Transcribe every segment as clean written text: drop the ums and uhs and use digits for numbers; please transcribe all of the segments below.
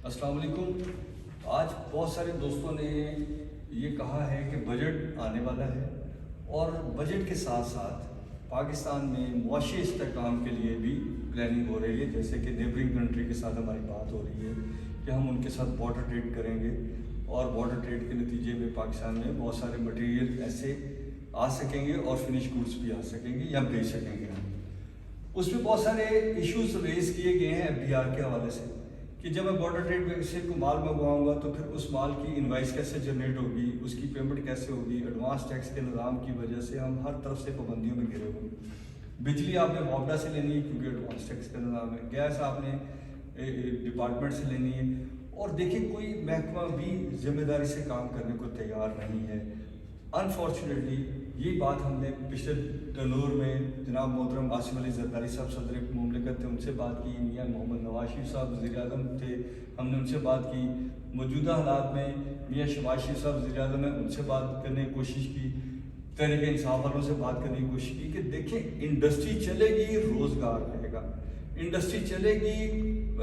السلام علیکم۔ آج بہت سارے دوستوں نے یہ کہا ہے کہ بجٹ آنے والا ہے اور بجٹ کے ساتھ ساتھ پاکستان میں معاشی استحکام کے لیے بھی پلاننگ ہو رہی ہے، جیسے کہ نیبرنگ کنٹری کے ساتھ ہماری بات ہو رہی ہے کہ ہم ان کے ساتھ بارڈر ٹریڈ کریں گے اور بارڈر ٹریڈ کے نتیجے میں پاکستان میں بہت سارے مٹیریل ایسے آ سکیں گے اور فنش گوڈس بھی آ سکیں گے یا بیچ سکیں گے ہم۔ اس میں بہت سارے ایشوز ریز کیے گئے ہیں FDR کے حوالے سے کہ جب میں بارڈر ٹریڈ میں سے کوئی مال منگواؤں گا تو پھر اس مال کی انوائس کیسے جنریٹ ہوگی، اس کی پیمنٹ کیسے ہوگی۔ ایڈوانس ٹیکس کے نظام کی وجہ سے ہم ہر طرف سے پابندیوں میں گھرے ہوئے ہیں۔ بجلی آپ نے معاوضہ سے لینی ہے کیونکہ ایڈوانس ٹیکس کا نظام ہے، گیس آپ نے ڈپارٹمنٹ سے لینی ہے، اور دیکھیں کوئی محکمہ بھی ذمہ داری سے کام کرنے کو تیار نہیں ہے۔ انفارچونیٹلی یہ بات ہم نے پچھلے ٹنور میں جناب محترم آصف علی زرداری صاحب صدر مملکت تھے، ان سے بات کی، میاں محمد نواز شریف صاحب وزیر اعظم تھے، ہم نے ان سے بات کی۔ موجودہ حالات میں میاں شہباز شریف صاحب وزیر اعظم ہیں، ان سے بات کرنے کی کوشش کی، تحریک انصاف والوں سے بات کرنے کی کوشش کی کہ دیکھیں انڈسٹری چلے گی روزگار رہے گا، انڈسٹری چلے گی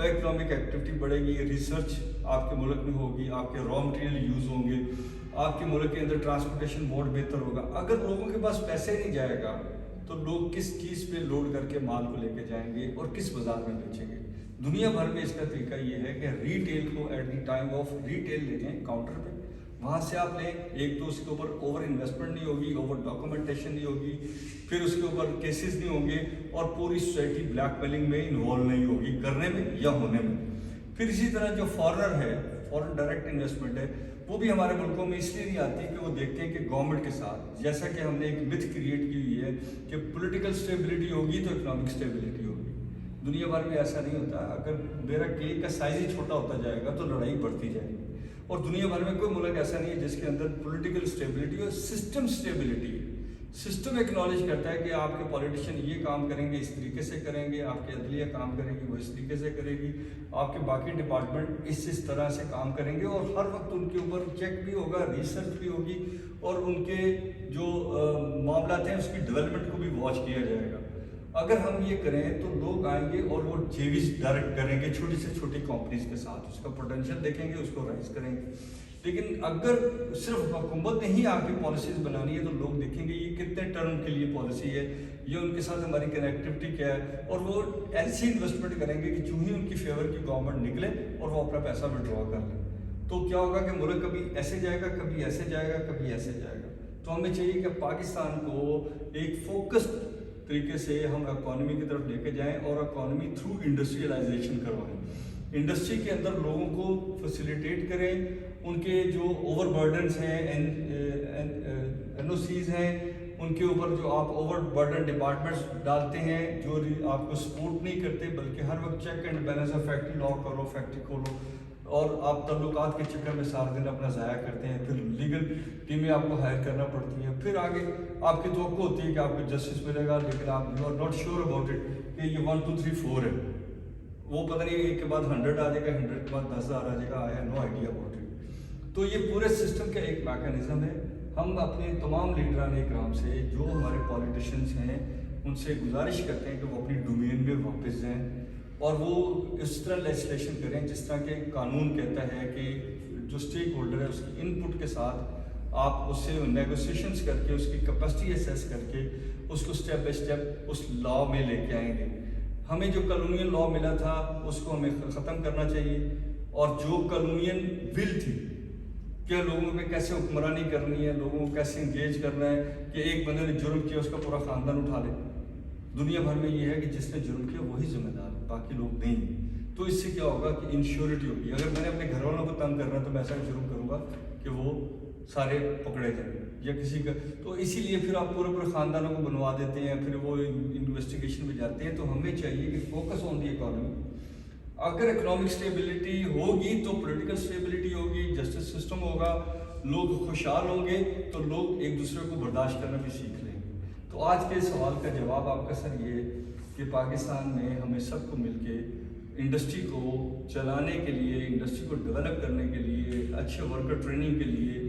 اکنامک ایکٹیویٹی بڑھے گی، ریسرچ آپ کے ملک میں ہوگی، آپ کے را مٹیریل یوز ہوں گے، آپ کے ملک کے اندر ٹرانسپورٹیشن موڈ بہتر ہوگا۔ اگر لوگوں کے پاس پیسے نہیں جائے گا تو لوگ کس چیز پہ لوڈ کر کے مال کو لے کے جائیں گے اور کس بازار میں بیچیں گے۔ دنیا بھر میں اس کا طریقہ یہ ہے کہ ریٹیل کو at the time of retail لے جائیں کاؤنٹر پہ، وہاں سے آپ لیں، ایک تو اس کے اوپر اوور انویسٹمنٹ نہیں ہوگی، اوور ڈاکومنٹیشن نہیں ہوگی، پھر اس کے اوپر کیسز نہیں ہوں گے، اور پوری سوسائٹی بلیک میلنگ میں انوالو نہیں ہوگی کرنے میں یا ہونے میں۔ پھر اسی طرح جو فارنر ہے، فورن ڈائریکٹ انویسٹمنٹ ہے، وہ بھی ہمارے ملکوں میں اس لیے نہیں آتی کہ وہ دیکھتے ہیں کہ گورنمنٹ کے ساتھ، جیسا کہ ہم نے ایک متھ کریٹ کی ہوئی ہے کہ پولیٹیکل سٹیبلٹی ہوگی تو اکنامک سٹیبلٹی ہوگی۔ دنیا بھر میں ایسا نہیں ہوتا، اگر میرا کیک کا سائز ہی چھوٹا ہوتا جائے گا تو لڑائی بڑھتی جائے گی، اور دنیا بھر میں کوئی ملک ایسا نہیں ہے جس کے اندر پولیٹیکل سٹیبلٹی اور سسٹم سٹیبلٹی ہے۔ سسٹم ایکنالج کرتا ہے کہ آپ کے پولیٹیشین یہ کام کریں گے اس طریقے سے کریں گے، آپ کی عدلیہ کام کرے گی وہ اس طریقے سے کرے گی، آپ کے باقی ڈپارٹمنٹ اس طرح سے کام کریں گے، اور ہر وقت ان کے اوپر چیک بھی ہوگا، ریسرچ بھی ہوگی، اور ان کے جو معاملات ہیں اس کی ڈیولپمنٹ کو بھی واچ کیا جائے گا۔ اگر ہم یہ کریں تو لوگ آئیں گے اور وہ جیویز ڈائریکٹ کریں گے چھوٹی سے چھوٹی کمپنیز کے ساتھ، اس کا پوٹینشیل دیکھیں گے، اس کو رائز کریں گے۔ لیکن اگر صرف حکومت نے ہی آ کے پالیسیز بنانی ہے تو لوگ دیکھیں گے یہ کتنے ٹرم کے لیے پالیسی ہے، یہ ان کے ساتھ ہماری کنیکٹیوٹی کیا ہے، اور وہ ایسی انویسٹمنٹ کریں گے کہ جو ہی ان کی فیور کی گورنمنٹ نکلے اور وہ اپنا پیسہ وڈرا کر لیں، تو کیا ہوگا کہ ملک کبھی ایسے جائے گا، کبھی ایسے جائے گا، کبھی ایسے جائے گا۔ تو ہمیں چاہیے کہ پاکستان کو ایک فوکسڈ طریقے سے ہم اکانومی کی طرف لے کے جائیں اور اکانومی تھرو انڈسٹریلائزیشن کروائیں، انڈسٹری کے اندر لوگوں کو فیسیلیٹیٹ کریں، ان کے جو اوور برڈنس ہیں، NOCs ہیں، ان کے اوپر جو آپ اوور برڈن ڈپارٹمنٹس ڈالتے ہیں جو آپ کو سپورٹ نہیں کرتے، بلکہ ہر وقت چیک اینڈ بیلنس ہے، فیکٹری لاک کرو، فیکٹری کھولو، اور آپ تعلقات کے چکر میں سارے دن اپنا ضائع کرتے ہیں، پھر لیگل ٹیمیں آپ کو ہائر کرنا پڑتی ہیں، پھر آگے آپ کی توقع ہوتی ہے کہ آپ کو جسٹس ملے گا، لیکن آپ you are not sure about it کہ یہ 1 2 3 4 ہے، وہ پتہ نہیں ایک کے بعد 100 آ جائے گا، 100 کے بعد 10,000 آ جائے گا، I have no idea about it. تو یہ پورے سسٹم کا ایک میکانزم ہے۔ ہم اپنے تمام لیڈران اکرام سے جو ہمارے پولیٹیشینس ہیں ان سے گزارش کرتے ہیں کہ وہ اپنی ڈومین میں واپس جائیں اور وہ اس طرح لیجسلیشن کریں جس طرح کہ قانون کہتا ہے کہ جو اسٹیک ہولڈر ہے اس کی ان پٹ کے ساتھ آپ اس سے نیگوسیشنز کر کے اس کی کیپیسٹی اسیس کر کے اس کو اسٹیپ بائی اسٹیپ اس لا میں لے کے آئیں گے۔ ہمیں جو کالونین لا ملا تھا اس کو ہمیں ختم کرنا چاہیے، اور جو کالونین ول تھی کہ لوگوں میں کیسے حکمرانی کرنی ہے، لوگوں کو کیسے انگیج کرنا ہے کہ ایک بندے نے جرم کیا اس کا پورا خاندان اٹھا لے۔ دنیا بھر میں یہ ہے کہ جس نے جرم کیا وہی ذمہ دار ہے، باقی لوگ نہیں۔ تو اس سے کیا ہوگا کہ انشیورٹی ہوگی۔ اگر میں نے اپنے گھر والوں کو تنگ کرنا ہے تو میں ایسا جرم کروں گا کہ وہ سارے پکڑے جائیں یا کسی کا، تو اسی لیے پھر آپ پورے خاندانوں کو بنوا دیتے ہیں، پھر وہ انویسٹیگیشن میں جاتے ہیں۔ تو ہمیں چاہیے کہ فوکس آن دی اکانومی۔ اگر اکنامک سٹیبلٹی ہوگی تو پولیٹیکل سٹیبلٹی ہوگی، جسٹس سسٹم ہوگا، لوگ خوشحال ہوں گے تو لوگ ایک دوسرے کو برداشت کرنا بھی سیکھ لیں گے۔ تو آج کے سوال کا جواب آپ کا سر یہ کہ پاکستان میں ہمیں سب کو مل کے انڈسٹری کو چلانے کے لیے، انڈسٹری کو ڈیولپ کرنے کے لیے، اچھے ورکر ٹریننگ کے لیے